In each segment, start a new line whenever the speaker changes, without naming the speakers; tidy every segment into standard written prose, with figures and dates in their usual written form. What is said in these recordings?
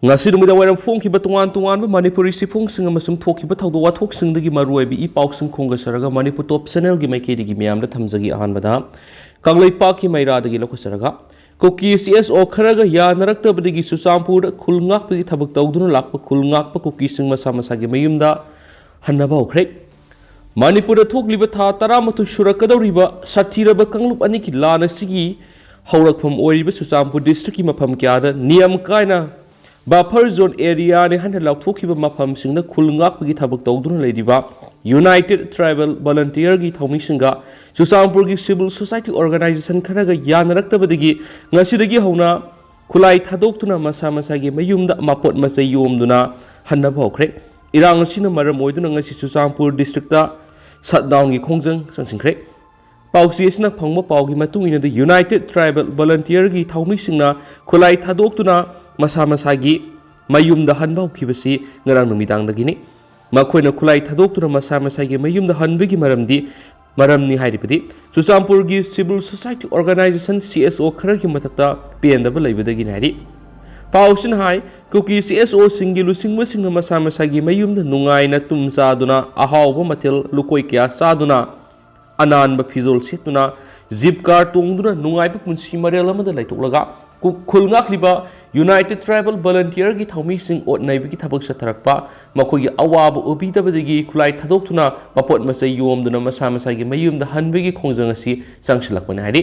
ngasi dumida wairam phongkiba tungan Manipuri sifungsing amasung thokiba thawdo wathoksingdagi maruaibi i pausing khonga saraga Manipur top channel gi maikedi gi miyamda thamjagi ahanbada kanglei paki mairadagi lokasaraga Kuki CSO kharaga yanaraktabadagi Susampur khulngakpagi thabak tawduna lakpa khulngakpa kuki sing masa masagi mayumda hannaba hokre Manipur thokliba tha 13 surakadawriba sathiraba kanglup ani ki lana sigi haurakpham oiriba Susampur district ki mafam kyada niyam kaina Buffer zone area ne han laukthokhiba mafam singna khulngakpagi thabak tawduna leidiba United Tribal Volunteer gi thaumisinga Susampur gi Civil Society Organization kharaga yanaraktabadagi ngasidagi hauna khulai thadoktuna masa masagi mayumda mapot masai yomduna hanna bhokre irang sina maram oiduna ngasi Susampur district ta shutdown gi khongjang sangsingkre pausi asina phangma paugi matung ina the United Tribal Volunteer gi thaumisingna khulai thadoktuna masa masagi mayumda hanba khibasi ngarang numidang dagini makoina khulai thadoktura masa masagi mayumda hanbigi maramni hairipadi Susampur gi Civil Society Organization CSO kharagi mathakta pendaba leibadagi nari pausin hai kuki CSO singi lusingba singna masa masagi mayumda nungaina tumsaduna ahawba mathil lukoi kya saduna ananba fizol setuna zip car tongduna nungaiba punsi marel amada laitolaga khulngakliba United Tribal Volunteer gi thaumising otnaibi gi thabak satharakpa makogi awaba ubidabadagi khulai thadoktuna mapot masai yomduna masa masagi mayumda hanbigi khongjang asi sangsilakpani hari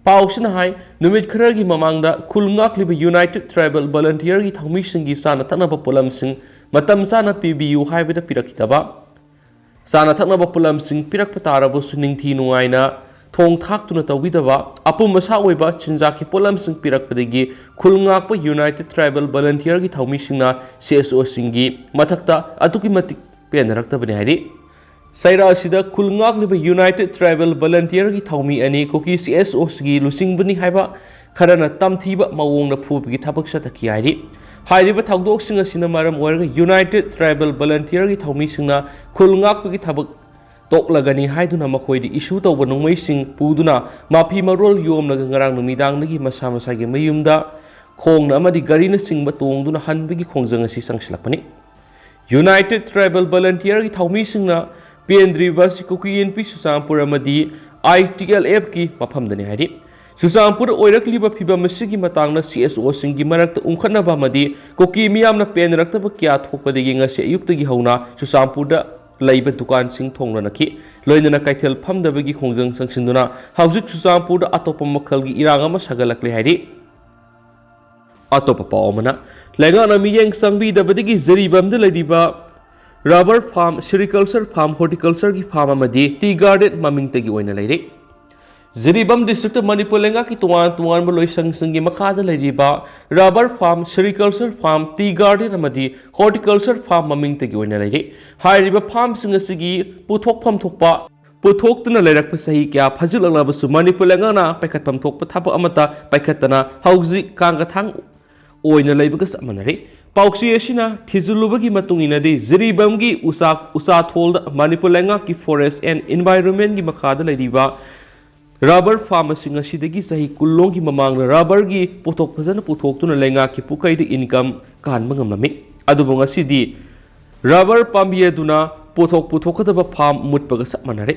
pausina hai numit kharagi mamangda khulngakliba United Tribal Volunteer gi thaumising gi sana thaknaba polamsing matam sana PBU haibada pirakitaba sana thaknaba polamsing pirakpa tarabu suningthi nuaina thong thaktuna tawidaba apum masa oiba chinjaki polamsing pirakpadagi khulngakpa United Tribal Volunteer gi thaumisingna CSO singi mathakta atuki matik penaraktabani hari saira asida khulngakliba United Tribal Volunteer gi thaumi ani kuki CSO gi lusingbani haiba kharana tamthiba mawongna phubigi thabak sathaki hari hairiba thawdok singa sina maram oirga United Tribal Volunteer gi thaumisingna khulngakpa gi thabak toklagani haiduna makhoi issue tawba nongmaising puduna mafi marol yomnaga ngarang numidang masa masagi mayumda khongna amadi garina singba tongduna hanbigi khongjang asi sangsilakpani United Tribal Volunteer gi thaumi singna pendri basi kuki NP Susampur amadi ITLF ki mafamdani hari Susampur oirakliba phibam asigi matangna CSO singi marakta umkhanaba amadi kuki miyamna penraktaba kya thokpadagi ngasi ayuktagi hauna Susampur da laiba dukan sing thongna nakhi loinana kaithel phamdabagi khongjang sangsinduna haujuk Susampur da atopa makhalgi iranga ma sagalakle hari atopa paomana lengana miyeng sangbi dabadigi zaribamda ladiba rubber farm sericulture farm horticulture gi farm amadi tea garden mamingtagi oina leire Ziribam district Manipur lenga ki tuan boloi sangi makhada leriba rubber farm sericulture farm tea garden amadi horticulture farm maming tegi oina leire hairiba farm singa sigi puthok pham thokpa puthokna leirak sahi kya phajulangla basu Manipur lenga na paikat pham thokpa thapa amata paikatana hauji kanga thang oina leibaga samanare pauksi asina thizulubagi matungina de Ziribam gi usa thol Manipur lenga ki forest and environment gi makhada leriba rubber farm singa sidagi sahi kullong gi mamang rubber gi pothok phajana puthok lenga ki pukai de income kan mangamami adubunga sidi rubber pambi aduna puthokadaba farm mutpaga samanare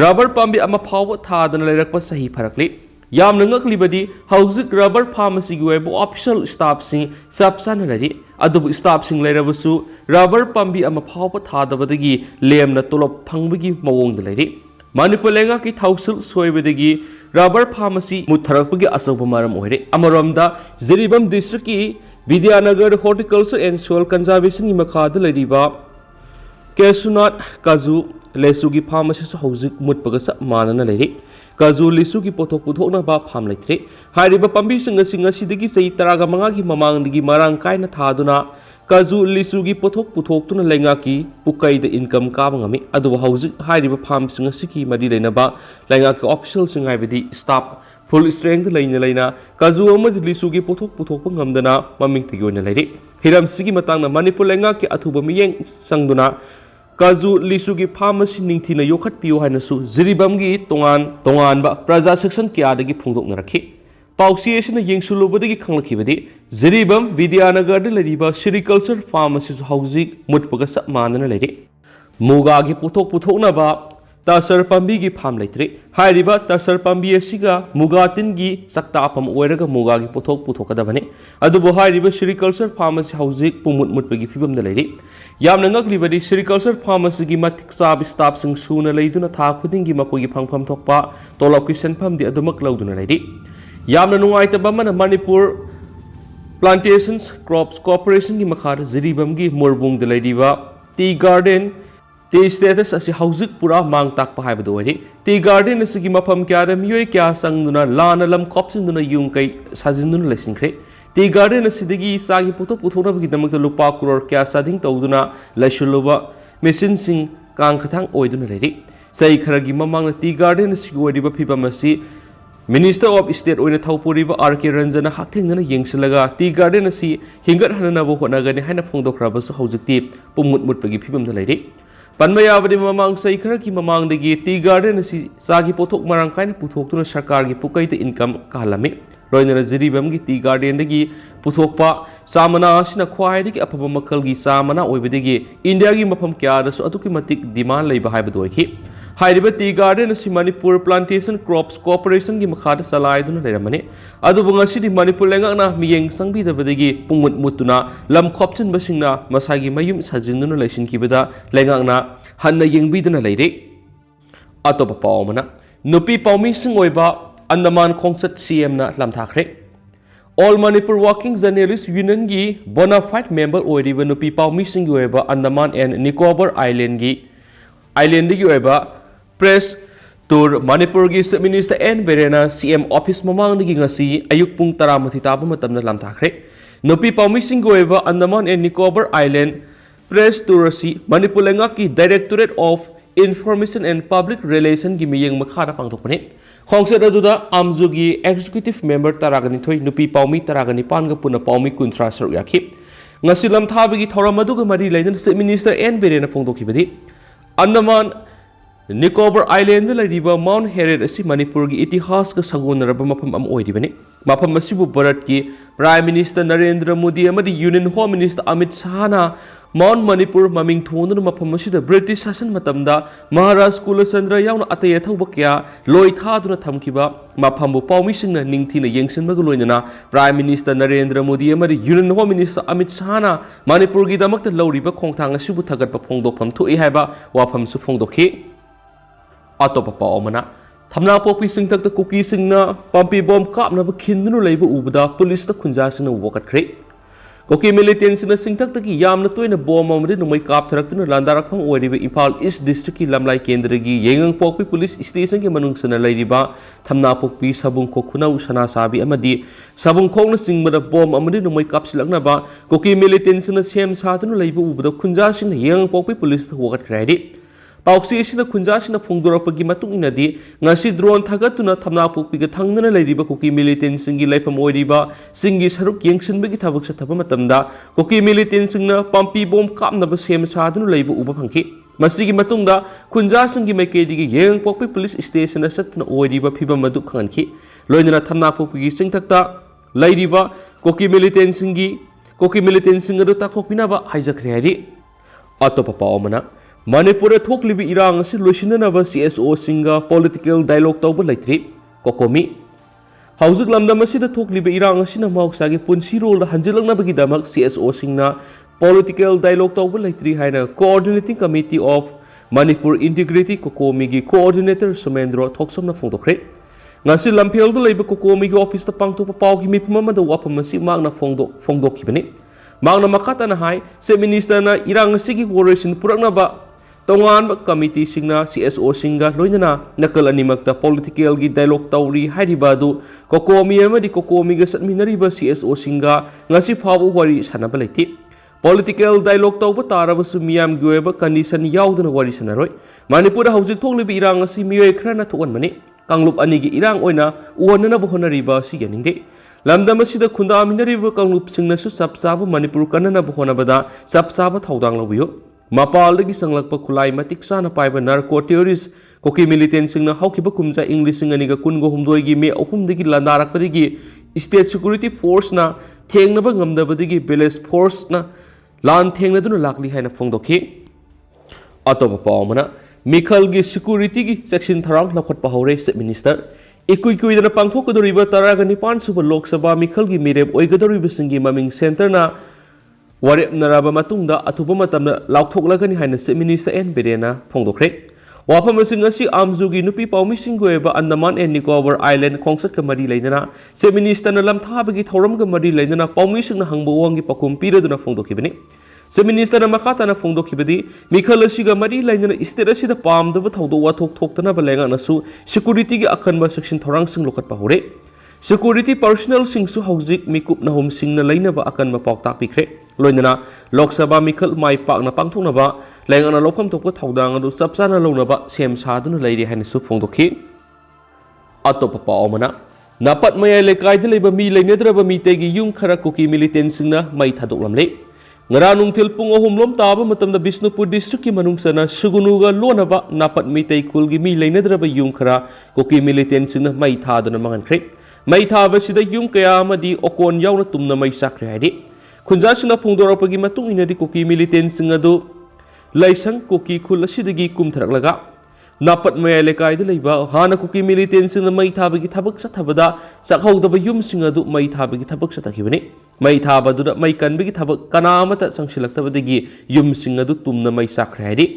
rubber pambi ama phawa thadana leirakpa sahi pharakli yamna ngaklibadi hauzik rubber farm sigi webo official staff sing sapsana lari adubu staff sing leirabusu rubber pambi ama phawa thadabadagi lemna tolop phangbagi mawong de lari Manipur lenga ki thausul soibadagi rubber pharmacy mutharakpagi asawba maram oire amaromda Ziribam district ki Vidyanagar horticulture and soil conservation gi makhada leriba Kesunat Kaju lesu gi pharmacy so hauzik mutpaga sa manana leri Kaju lesu gi pothok puthokna ba pham leitre hairiba pambi singa sidagi sei 15 gi mamang digi marang kaina thaduna Kaju lisu gi pothok puthokna lenga ki pukai de income ka bangami adu hauzik hairiba farm singa siki madi leinaba lenga ki official singai bidi staff full strength leina Kaju amadi lisu gi pothok ngamdana maming tigi ona leiri hiram sigi matangna Manipur lenga ki athuba miyeng sangduna Kaju lisu gi pharmacy ningthina yokhat piu haina su Ziribam gi tongan ba praja section kya dagi phungdok na rakhi पाउसी असिना येंगसुलुबदगी खंगलखिबदि Jiribam Vidyanagar लरिबा sericulture farm असिसु हौजिक मुटपगा सब मानना लैरे मुगागी पुथोकनाबा तसर पांबीगी farm लैत्रे हाइरिबा तसर पांबी असिगा मुगातिनगी सक्तापम ओइरगा मुगागी पुथोकदबने अदुबो हाइरिबा sericulture farm असि हौजिक पुमुट मुटपगी फिबमदा लैरे यामना ngakliबदि sericulture farm असिगी मतिक साब staff सिंग सुना लैदुना था खुदिंगी मकोगी फंगफम थोकपा तोलबकी सेनफमदि अदुमक लौदुना लैरे यामना नुंगाइतबा मना Manipur plantations crops corporation की मखार जिरीबम की मोरबुंग लैरिबा टी गार्डन टी स्टेटस असि हौजिक पूरा मांग ताकपा हाइबदो ओइरे टी गार्डन असि मफम क्यादा मियोय क्या संगदुना लाना लम खोपसिंदुना युंग कै साजिंदुना लैसिंख्रे टी गार्डन असिदगी सागी पुथोनबगीदमक लुपा करोड़ क्या सादिंग तौदुना लैसुलुबा मेसिन सिंग कांगखथांग ओइदुना लैरे सही खरगी ममांग टी गार्डन असि ओइरिबा फिबम असि मिनिस्टर ऑफ स्टेट ओइना थौपुरिबा आर.के. रंजना हाथेंगना येंगसलगा टी गार्डन असि हिंगत हननाबो होनागने हाइना फोंदोखराबसु हौजिकति पुमुट मुटपगी फिबमदा लैरे पनबा याबदि ममांग सही खरकी ममांगदगी टी गार्डन असि सागी पोथोक मरांग काइना पुथोक्तुना सरकारगी पुकैते इनकम कहलामे लोइनरा जिरिबमगी टी गार्डनदगी पुथोकपा सामना असिना ख्वाइदगी अफबा मखलगी सामना ओइबदगी इंडियागी मफम क्यादसु अदुकी मतिक डिमांड लैबा हाइबदो ओइखि हाइरिबा टी गार्डन असि मणिपुर प्लांटेशन क्रॉप्स कॉर्पोरेशन की मखादा सलाइदुना लैरमने अदुबु ngasidi मणिपुर लेंगाकना मियेंग संगबिदबदगी पुंगमुट मुतुना लम खोपचिनबसिंगना मसागी मयुम साजिन्दुना लैसिनखिबदा लेंगाकना हन्ना येंगबिदुना लैरे अतोपा पावमना नुपी पाउमिसिंग ओइबा अंडमान खोंगसत CM ना लमथाखरे all Manipur working journalist union की बोनाफाइड मेंबर ओइरिबा नुपी पाउमिसिंग ओइबा अंडमान एंड निकोबार आइलैंड की ओइबा प्रेस टूर मणिपुर की chief minister CM Biren CM office ममांगदगी ngasi अयुक पुंग 10 ताबा मतमना लमथाखरे नुपी पाउमिसिंग ओइबा अंडमान एंड निकोबार आइलैंड प्रेस टूर असि मणिपुर लेंगा की directorate of information and public relation की मियेंग मखादा पांगथोकने खोंगसेट अदुदा आमजुगी एग्जीक्यूटिव मेंबर 13 नुपी पाउमी 15 पुना पाउमी 13 सरुक याखि ngasi lamthabagi thoram aduga mari laidan chief minister Biren फोंदोखिबदि अंडमान निकोबार आइलैंड लैरिबा माउंट हेरिट असि मणिपुर की इतिहास का सगोनरबा मफम अम ओइरिबने मफम असिबु भारत की प्राइम मिनिस्टर नरेंद्र मोदी अमदि यूनियन होम मिनिस्टर अमित शाहना माउंट मणिपुर ममिंग थोंदुना मफम असिदा ब्रिटिश शासन मतमदा महाराज कुलचंद्र याउना अतय थौबा क्या लोय थादुना थमखिबा मफमबु पाउमिसिंगना निंगथिना येंगसिनबगा लोइनना प्राइम मिनिस्टर नरेंद्र मोदी अमदि यूनियन होम मिनिस्टर अमित शाहना मणिपुर की दमकता लौरिबा खोंगथांग असिबु थगतपा फोंदोकफम थोइ हाइबा वाफमसु फोंदोखि अतोपा पावमना थमना पोपी सिंगतक कुकी सिंगना पंपी बॉम्ब कापनब खिंदनु लैब उबदा पुलिस त खुंजासना वकटख्रे कुकी मिलिटेंट्सना सिंगतक की यामना तोइना बॉम्ब अमदि नुमै कापथरक्तुना लांदारखम ओइरिबा इम्फाल ईस्ट डिस्ट्रिक्ट की लमलाई केंद्र की येंगंग पोपी पुलिस स्टेशन के मनुंगसना लैरिबा थमना पोपी सबुंग खोखुनाउ सनासाबी अमदि सबुंग खोंगना सिंगबदा बॉम्ब अमदि नुमै कापसिलकनाबा कुकी मिलिटेंट्सना सेम सातुना लैब उबदा खुंजासिना येंगंग पोपी पुलिस त वकटख्रे पाउसी असिना खुंजासिना फोंदोरपगी मतुंग इनदि ngasi ड्रोन थागतुना थमना पोकपिगा थंगना लैरिबा कुकी मिलिटेंट सिंगी लाइफम ओइरिबा सिंगी सरुक येंगसिनबगी थबक सथबा मतमदा कुकी मिलिटेंट सिंगना पंपी बॉम्ब कापनबा सेम सादुना लैबा उबा फंखि मसिगी मतुंगदा खुंजासिंगी मैकेदिगी येंग पोकपि पुलिस स्टेशन सत्तुना ओइरिबा फिबम मदु खंखि लोइनना थमना पोकपिगी सिंगथक्ता लैरिबा कुकी मिलिटेंट सिंग अदु ताखोकपिनाबा हाइजखरे हाइरि अतोपा पावमना मणिपुर थोकलिबि इरांग असि लोइसिननबा CSO सिंगा पॉलिटिकल डायलॉग तौबा लैत्रि कोकोमी हौजिक लमदम असिदा थोकलिबि इरांग असिना मौक्सागी पुंसी रोल हंजिलंगनबगी दमक CSO सिंगना पॉलिटिकल डायलॉग तौबा लैत्रि हाइना coordinating committee of Manipur integrity COCOMI की कोऑर्डिनेटर सुमेंद्र थोक्समना फोंदोखरे ngasi lamphel da leiba kokomi gi office ta pangthopa pawgi mipum amada wafam asi magna फोंदोखिबनि मांगना मखातना हाई चीफ मिनिस्टर ना इरांग सिगी कोऑर्डिनेशन पुरकनबा तोंगान कमिटी सिंगना CSO सिंगा लोइनना नकल अनिमक्ता पॉलिटिकल की डायलॉग तौरी हाइरिबादु कोकोमी अमदि कोकोमी ग सटमिनरिबा CSO सिंगा ngasi फाव वरी सनबा लैति पॉलिटिकल डायलॉग तौबा तारबसु मियाम गिवेबा कंडीशन याउदना वरी सनरोय मणिपुर हौजिक थोकलिबि इरांग असि मियोय खरना थोगनमनि कांगलुप अनिगी इरांग ओइना उवनना बहनरिबा सि यनिंगे लमदम असिदा खुंदामिनरिबा कांगलुप सिंगनसु सबसाबा मणिपुर कन्नना बहनबदा सबसाबा थौदांग लबियो ꯃꯄꯥꯜꯗꯒꯤ ꯁꯪꯂꯛꯄ ꯈꯨꯠꯂꯥꯏ ꯃꯇꯤꯛ ꯆꯥꯅ ꯄꯥꯏꯕ ꯅꯥꯔꯀꯣ ꯇꯦꯔꯣꯔꯤꯁ ꯀꯨꯀꯤ ꯃꯤꯂꯤꯇꯦꯟꯁꯤꯡꯅ ꯍꯧꯈꯤꯕ ꯀꯨꯝꯖꯥ ꯏꯪ 2019ꯒꯤ ꯃꯦ 3ꯗꯒꯤ ꯂꯥꯟꯗꯥꯔꯛꯄꯗꯒꯤ ꯁ꯭ꯇꯦꯠ ꯁꯦꯀ꯭ꯌꯨꯔꯤꯇꯤ ꯐꯣꯔꯁꯅ ꯊꯦꯡꯅꯕ ꯉꯝꯗꯕꯗꯒꯤ ꯚꯤꯂꯦꯖ ꯐꯣꯔꯁꯅ ꯂꯥꯟ ꯊꯦꯡꯅꯗꯨꯅ ꯂꯥꯛꯂꯤ ꯍꯥꯏꯅ ꯐꯣꯡꯗꯣꯛꯈꯤ꯫ ꯑꯇꯣꯞꯄ ꯄꯥꯎ ꯑꯃꯅ ꯃꯤꯈꯜꯒꯤ ꯁꯦꯀ꯭ꯌꯨꯔꯤꯇꯤꯒꯤ ꯆꯦꯛꯁꯤꯟ ꯊꯧꯔꯥꯡ ꯂꯧꯈꯠꯄ ꯍꯧꯔꯦ ꯆꯤꯞ ꯃꯤꯅꯤꯁꯇꯔ꯫ ꯏꯀꯨꯏ ꯀꯨꯏꯗꯅ ꯄꯥꯡꯊꯣꯛꯀꯗꯧꯔꯤꯕ 19ꯁꯨꯕ ꯂꯣꯛ ꯁꯚꯥ ꯃꯤꯈꯜꯒꯤ ꯃꯤꯔꯦꯞ ꯑꯣꯏꯒꯗꯧꯔꯤꯕꯁꯤꯡꯒꯤ ꯃꯃꯤꯡ ꯁꯦꯟꯇꯔꯅ ꯋꯥꯔꯦꯞꯅꯔꯕ ꯃꯇꯨꯡꯗ ꯑꯊꯨꯕ ꯃꯇꯝꯗ ꯂꯥꯎꯊꯣꯛꯂꯒꯅꯤ ꯍꯥꯏꯅ ꯆꯤꯞ ꯃꯤꯅꯤꯁꯇꯔ ꯑꯦꯟ ꯕꯤꯔꯦꯟꯅ ꯐꯣꯡꯗꯣꯛꯈ꯭ꯔꯦ꯫ ꯋꯥꯐꯝ ꯑꯁꯤ ꯉꯁꯤ ꯑꯥꯝꯖꯨꯒꯤ ꯅꯨꯄꯤ ꯄꯥꯎꯃꯤꯁꯤꯡꯒꯤ ꯑꯣꯏꯕ ꯑꯟꯗꯃꯥꯟ ꯑꯦꯟ ꯅꯤꯀꯣꯕꯔ ꯑꯥꯏꯂꯦꯟꯗ ꯈꯣꯡꯆꯠꯀ ꯃꯔꯤ ꯂꯩꯅꯅ ꯆꯤꯞ ꯃꯤꯅꯤꯁꯇꯔꯅ ꯂꯝꯊꯥꯕꯒꯤ ꯊꯧꯔꯝꯒ ꯃꯔꯤ ꯂꯩꯅꯅ ꯄꯥꯎꯃꯤꯁꯤꯡꯅ ꯍꯪꯕ ꯋꯥꯍꯪꯒꯤ ꯄꯥꯎꯈꯨꯝ ꯄꯤꯔꯗꯨꯅ ꯐꯣꯡꯗꯣꯛꯈꯤꯕꯅꯤ꯫ ꯆꯤꯞ ꯃꯤꯅꯤꯁꯇꯔꯅ ꯃꯈꯥ ꯇꯥꯅ ꯐꯣꯡꯗꯣꯛꯈꯤꯕꯗꯤ ꯃꯤꯈꯜ ꯑꯁꯤꯒ ꯃꯔꯤ ꯂꯩꯅꯅ ꯁ꯭ꯇꯦꯠ ꯑꯁꯤꯗ ꯄꯥꯝꯗꯕ ꯊꯧꯗꯣꯛ ꯋꯥꯊꯣꯛ ꯊꯣꯛꯇꯅꯕ ꯂꯩꯉꯥꯛꯅꯁꯨ ꯁꯦꯀ꯭ꯌꯨꯔꯤꯇꯤꯒꯤ ꯑꯀꯟꯕ ꯆꯦꯛꯁꯤꯟ ꯊꯧꯔꯥꯡꯁꯤꯡ ꯂꯧꯈꯠꯄ ꯍꯧꯔꯦ꯫ ꯁꯦꯀ꯭ꯌꯨꯔꯤꯇꯤ ꯄꯔꯁꯣꯅꯦꯜꯁꯤꯡꯁꯨ ꯍꯧꯖꯤꯛ ꯃꯤꯀꯨꯞ ꯅꯍꯨꯝ ꯁꯤꯡꯅ ꯂꯩꯅꯕ ꯑꯀꯟꯕ ꯄꯥꯎꯇꯥꯛ ꯄꯤꯈ꯭ꯔꯦ꯫ ꯂꯣꯏꯅꯅ ꯂꯣꯛ ꯁꯚꯥ ꯃꯤꯈꯜ ꯃꯥꯏ ꯄꯥꯛꯅ ꯄꯥꯡꯊꯣꯛꯅꯕ ꯂꯩꯉꯥꯛꯅ ꯂꯧꯐꯝ ꯊꯣꯛꯄ ꯊꯧꯗꯥꯡ ꯑꯗꯨ ꯆꯞ ꯆꯥꯅ ꯂꯧꯅꯕ ꯁꯦꯝ ꯁꯥꯗꯨꯅ ꯂꯩꯔꯤ ꯍꯥꯏꯅꯁꯨ ꯐꯣꯡꯗꯣꯛꯈꯤ꯫ ꯑꯇꯣꯞꯄ ꯄꯥꯎ ꯑꯃꯅ ꯅꯥꯄꯠ ꯃꯌꯥꯏ ꯂꯩꯀꯥꯏꯗ ꯂꯩꯕ ꯃꯤ ꯂꯩꯅꯗ꯭ꯔꯕ ꯃꯤꯇꯩꯒꯤ ꯌꯨꯝ ꯈꯔ ꯀꯨꯀꯤ ꯃꯤꯂꯤꯇꯦꯟꯁꯤꯡꯅ ꯃꯩ ꯊꯥꯗꯣꯛꯂꯝꯂꯦ꯫ ꯉꯔꯥꯡ ꯅꯨꯡꯊꯤꯜ ꯄꯨꯡ 3 ꯇꯥꯕ ꯃꯇꯝꯗ ꯕꯤꯁꯅꯨꯄꯨꯔ ꯗꯤꯁꯇ꯭ꯔꯤꯛꯀꯤ ꯃꯅꯨꯡꯆꯟꯅ ꯁꯨꯒꯨꯅꯨꯒ ꯂꯣꯟꯅꯕ ꯅꯥꯄꯠ ꯃꯤꯇꯩ ꯈꯨꯜꯒꯤ ꯃꯤ ꯂꯩꯅꯗ꯭ꯔꯕ ꯌꯨꯝ ꯈꯔ ꯀꯨꯀꯤ ꯃꯤꯂꯤꯇꯦꯟꯁꯤꯡꯅ ꯃꯩ ꯊꯥꯗꯨꯅ ꯃꯥꯡꯍꯟꯈ꯭ꯔꯦ꯫ ꯃꯩ ꯊꯥꯕꯁꯤꯗ ꯌꯨꯝ ꯀꯌꯥ ꯑꯃꯗꯤ ꯑꯣꯀꯣꯟ ꯌꯥꯎꯅ ꯇꯨꯝꯅ ꯃꯩ ꯆꯥꯛꯈ꯭ꯔꯦ ꯍꯥꯏꯔꯤ꯫ ꯈꯨꯟꯖꯥꯁꯤꯡꯅ ꯐꯣꯡꯗꯣꯔꯛꯄꯒꯤ ꯃꯇꯨꯡ ꯏꯟꯅꯗꯤ ꯀꯨꯀꯤ ꯃꯤꯂꯤꯇꯦꯟꯁꯤꯡ ꯑꯗꯨ ꯂꯩꯁꯪ ꯀꯨꯀꯤ ꯈꯨꯜ ꯑꯁꯤꯗꯒꯤ ꯀꯨꯝꯊꯔꯛꯂꯒ ꯅꯥꯄꯠ ꯃꯌꯥꯏ ꯂꯩꯀꯥꯏꯗ ꯂꯩꯕ ꯍꯥꯟꯅ ꯀꯨꯀꯤ ꯃꯤꯂꯤꯇꯦꯟꯁꯤꯡꯅ ꯃꯩ ꯊꯥꯕꯒꯤ ꯊꯕꯛ ꯆꯠꯊꯕꯗ ꯆꯥꯛꯍꯧꯗꯕ ꯌꯨꯝꯁꯤꯡ ꯑꯗꯨ ꯃꯩ ꯊꯥꯕꯒꯤ ꯊꯕꯛ ꯆꯠꯊꯈꯤꯕꯅꯤ꯫ ꯃꯩ ꯊꯥꯕꯗꯨꯗ ꯃꯩ ꯀꯟꯕꯒꯤ ꯊꯕꯛ ꯀꯅꯥ ꯑꯃꯠꯇ ꯆꯪꯁꯤꯜꯂꯛꯇꯕꯗꯒꯤ ꯌꯨꯝꯁꯤꯡ ꯑꯗꯨ ꯇꯨꯝꯅ ꯃꯩ ꯆꯥꯛꯈ꯭ꯔꯦ ꯍꯥꯏꯔꯤ꯫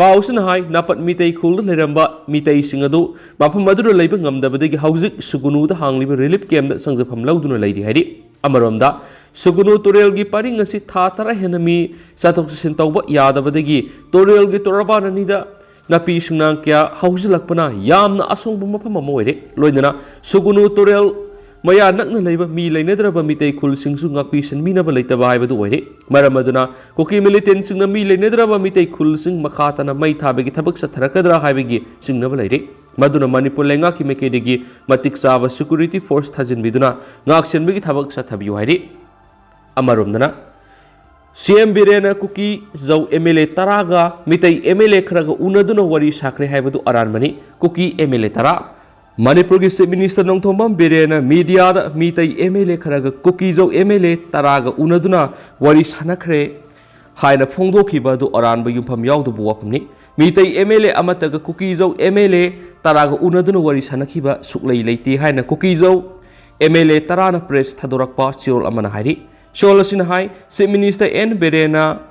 ꯄꯥꯎꯁꯤꯅ ꯍꯥꯏ ꯅꯥꯄꯠ ꯃꯤꯇꯩ ꯈꯨꯜꯗ ꯂꯩꯔꯝꯕ ꯃꯤꯇꯩꯁꯤꯡ ꯑꯗꯨ ꯃꯐꯝ ꯑꯗꯨꯗ ꯂꯩꯕ ꯉꯝꯗꯕꯗꯒꯤ ꯍꯧꯖꯤꯛ ꯁꯨꯒꯨꯅꯨꯗ ꯍꯥꯡꯂꯤꯕ ꯔꯤꯂꯤꯞ ꯀꯦꯝꯞꯗ ꯆꯪꯖꯐꯝ ꯂꯧꯗꯨꯅ ꯂꯩꯔꯤ ꯍꯥꯏꯔꯤ꯫ ꯑꯃꯔꯣꯝꯗ ꯁꯨꯒꯨꯅꯨ ꯇꯨꯔꯦꯜꯒꯤ ꯄꯔꯤꯡ ꯑꯁꯤ ꯊꯥ 10 ꯍꯦꯟꯅ ꯃꯤ ꯆꯠꯊꯣꯛ ꯆꯠꯁꯤꯟ ꯇꯧꯕ ꯌꯥꯗꯕꯗꯒꯤ ꯇꯨꯔꯦꯜꯒꯤ ꯇꯣꯔꯕꯥꯟ ꯑꯅꯤꯗ ꯅꯥꯄꯤ ꯁꯤꯡꯅꯥꯡ ꯀꯌꯥ ꯍꯧꯖꯤꯜꯂꯛꯄꯅ ꯌꯥꯝꯅ ꯑꯁꯣꯡꯕ ꯃꯐꯝ ꯑꯃ ꯑꯣꯏꯔꯦ꯫ ꯂꯣꯏꯅꯅ ꯁꯨꯒꯨꯅꯨ ꯇꯨꯔꯦꯜ ꯃꯌꯥ ꯅꯛꯅ ꯂꯩꯕ ꯃꯤ ꯂꯩꯅꯗ꯭ꯔꯕ ꯃꯤꯇꯩ ꯈꯨꯜꯁꯤꯡꯁꯨ ꯉꯥꯛꯄꯤ ꯁꯦꯟꯕꯤꯅꯕ ꯂꯩꯇꯕ ꯍꯥꯏꯕꯗꯨ ꯑꯣꯏꯔꯦ꯫ ꯃꯔꯝ ꯑꯗꯨꯅ ꯀꯨꯀꯤ ꯃꯤꯂꯤꯇꯦꯟꯁꯤꯡꯅ ꯃꯤ ꯂꯩꯅꯗ꯭ꯔꯕ ꯃꯤꯇꯩ ꯈꯨꯜꯁꯤꯡ ꯃꯈꯥ ꯇꯥꯅ ꯃꯩ ꯊꯥꯕꯒꯤ ꯊꯕꯛ ꯆꯠꯊꯔꯛꯀꯗ꯭ꯔꯥ ꯍꯥꯏꯕꯒꯤ ꯆꯤꯡꯅꯕ ꯂꯩꯔꯦ꯫ ꯃꯗꯨꯅ ꯃꯅꯤꯄꯨꯔ ꯂꯩꯉꯥꯛꯀꯤ ꯃꯥꯏꯀꯩꯗꯒꯤ ꯃꯇꯤꯛ ꯆꯥꯕ ꯁꯦꯀ꯭ꯌꯨꯔꯤꯇꯤ ꯐꯣꯔꯁ ꯊꯥꯖꯤꯟꯕꯤꯗꯨꯅ ꯉꯥꯛꯁꯦꯟꯕꯒꯤ ꯊꯕꯛ ꯆꯠꯊꯕꯤꯌꯨ ꯍꯥꯏꯔꯤ꯫ ꯑꯃꯔꯣꯝꯗꯅ CM Biren Kuki Zau MLA Taraga Mitai MLA Kraga Unaduna Wari Sakre Habadu Aranbani Kuki MLA Tara Manipur Chief Minister Nongthombam Biren Media Mitai MLA Kraga Kuki Zau MLA Taraga Unaduna Wari Sanakre Haina Fongdokibadu Aranba Yumpam Yaudu Buapamni Mitai MLA Amataga Kuki Zau MLA Taraga Unaduna Wari Sanakiba Suklai Leiti Haina Kuki Zau MLA Tarana Press Tadorakpa Chiol Amana Hari Sholasina Hai, Chief Minister N. Berena,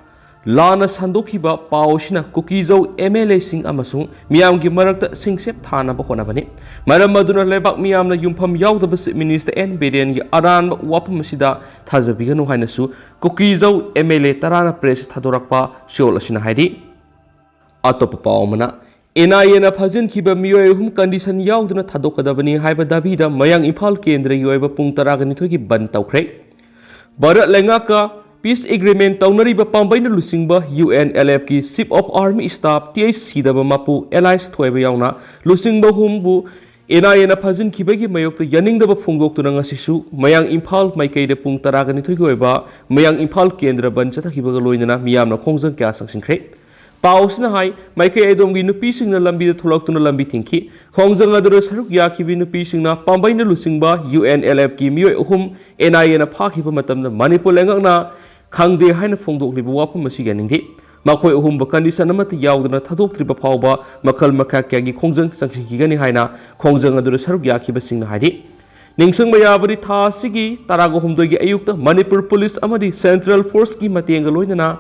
Lana Sandokiba, Pausina, Kukizo, MLA Sing Amasung, Miam Gimarak Sing Sep Tana Bohonabani, Madam Maduna Lebak Miam the Yumpam Yaw the Chief Minister N. Beren, Aran Wapamasida, Tazabigano Hinasu, Kukizo, MLA Tarana Press Tadorakpa, Sholasina Haidi. Atopapa Omana, NIN Pazin Kiba Miohum condition Yauduna Tadokadabani, Hyba Davida, Mayang Impal Kendra Yoeva Punktaraganitoki Bantau Barat Lengaka Peace Agreement Taunariba Pambaina Lusingba UNLF ki Chief of Army Staff THC Daba Mapu Allies Thoiba Yauna Lusingba Humbu NIN Phajin Kibagi Mayok Yaning Daba Fungok Tunanga Sisu Mayang Impal Maikay de Pung Taragani Tugoeba Mayang Impal Kendra Banchata Kibaga Loinana Miyamna Khongzang Kya Sangsingkre Pausna Hai Maikay Edom Ginupi Singna Lambi the Tulok Tuna Lambi Tinki Khongzang Adra Saruk Yaki Vinupi Singna Pambaina Lusingba UNLF ki Mio Hum NIN Pakiba Matam the Manipur Langana Kangde Haina Fongdok Libuapa Masiganingi Makoi Hum Bakandi Sanamati Yaudana Tadok Tripa Pauba Makal Makakagi Khongzang Sangsingani Haina Khongzang Adra Saruk Yaki Basingna Hadi Ningsang Mayabari Ta Sigi Tarago Humdogi Ayukta Manipur Police Amadi Central Force ki Matiangaloidana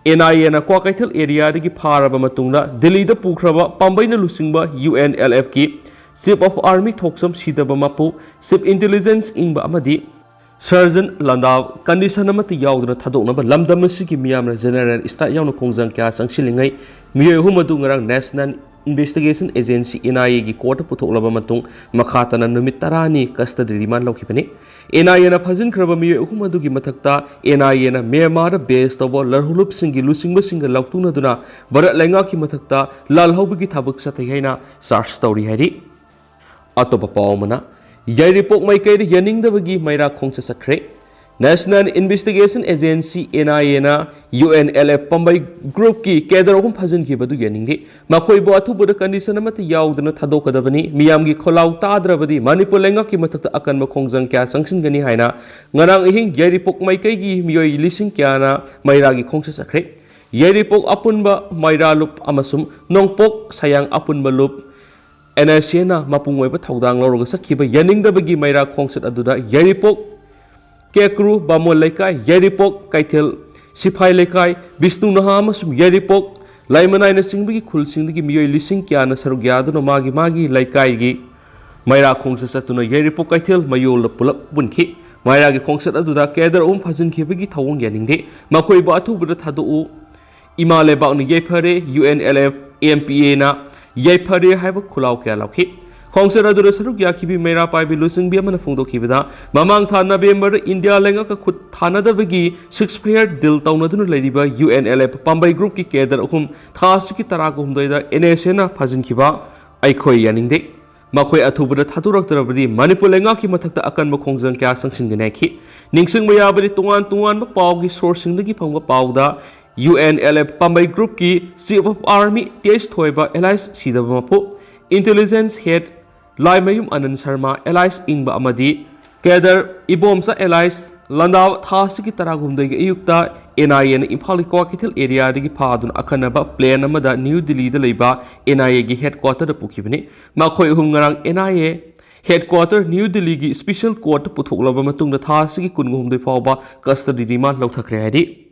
NIN Kwakaitel area dagi Paraba Matungla, Delhi the Pukraba, Pambaina Lusingba, UNLF ki, Chief of Army Toksam Sidaba Mapu, Chief Intelligence Ingba Amadi, Sergeant Landav, Kandisanamati Yaudana Tadonaba, Lamdamasiki Miamra General Ista Yano Kongzang Kya Sangsilingai, Miyahumadungarang National Investigation Agency NIA gi Court Putoklaba Matung, Makatana Numitarani, Custody Remand Lokipani. NIN Phajin Kraba Miyo Humadugi Matakta, NIN Myanmar based over Larhulup Singi Lusingba Singa Lautuna Duna, Barat Langaki Matakta, Lal Hobigi Tabuk Satayana, Sars Story Hari. Atopapa Omana, Yairipok Maikay Yaning the Vagi Maira Kongsa Sakre, National Investigation Agency NIA na UNLF Pambai Group ki Kedar Hum Fazin ki badu yaningi Makoi bo atu boda condition amati yaudana thadokadabani miyam gi kholau tadrabadi Manipur lenga ki mathakta akan makhongjang kya sangsin gani haina ngarang ihing Yeripok mai kai gi miyoi lising kya na maira gi khongsa sakre Yeripok apunba maira lup amasum nongpok sayang apunba lup NSA na mapungoi ba thaudang loroga sakhiba yaningdabagi maira khongsat aduda Yeripok Kekru Bamol Lekai, Yeripok, Kaitel, Sipai Lekai, Vishnu Nahamasum, Yeripok, Laimanai Singbi, Kul Singhi, Mio Lising Kiana Sarugiado, Magi Magi, Lekai, Maira Kongsatuna, Yeripok Kaitel, Mayol Pulap Bunki, Mairagi Kongsat Aduda, Kedar Fazin Kibigi Tawon Yaninde, Makoi Batu Budatadu, Imale Bauni Yepare, UNLF, AMPA na, Yepare have a Kulau Kalaki. Khongsa adura saruk yakibi mera pai bi lusing bi amana phungdo kibida mamang tha November India lenga ka khut thana da bagi 6-pair deal tawna dunu leriba UNLF Pambai Group ki kedar hum thas ki tara ko humdoi da NSA na phajin kiba aikhoi yaningde makhoi athubuda thaturak tarabadi Manipur lenga ki mathakta akan makhongjang kya sangsin gane ki ningsing maya bari tungan ba paw gi sourcing dagi phangba paw da UNLF Pambai Group ki Chief of Army test thoiba Elias Sidaba mapu Intelligence Head Lai Mayum Anand Sharma Elias Ingba Amadi Kedar Ibomsa Elias Landaw Thasiki Taragumdagi Ayukta NIA Imphal Kwakitil area digi Padun Akanaba Plan Amada New Delhi the Leba NIA gi headquarter the Pukibini Makhoi Hungarang NIA headquarter New Delhi gi Special Court Puthulaba Matung the Thasiki Kungum de Fauba custody demand Lautakre.